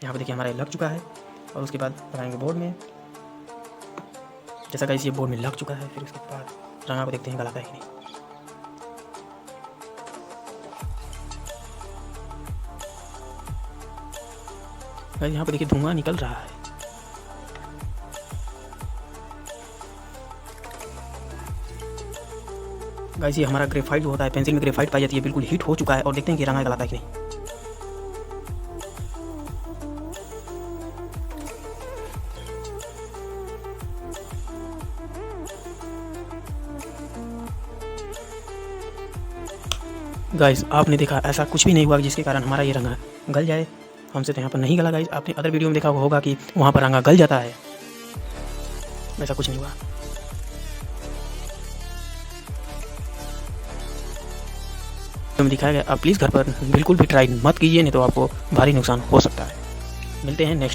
यहाँ पे देखिए हमारा ये लग चुका है और उसके बाद लगाएंगे बोर्ड में। जैसा गाइस ये बोर्ड में लग चुका है, फिर उसके बाद रंगा को देखते हैं गलाता है कि नहीं। गाइस यहाँ पे देखिए धुआं निकल रहा है। गाइस ये हमारा ग्रेफाइट जो होता है, पेंसिल में ग्रेफाइट पाई जाती है, बिल्कुल हीट हो चुका है और देखते हैं कि रंगा गलाता है कि नहीं। गाइस आपने देखा ऐसा कुछ भी नहीं हुआ जिसके कारण हमारा ये रंगा गल जाए। हमसे तो यहाँ पर नहीं गला गाइस। आपने अदर वीडियो में देखा होगा कि वहाँ पर रंगा गल जाता है, ऐसा कुछ नहीं हुआ। तो दिखाया गया, आप प्लीज़ घर पर बिल्कुल भी ट्राई मत कीजिए, नहीं तो आपको भारी नुकसान हो सकता है। मिलते हैं नेक्स्ट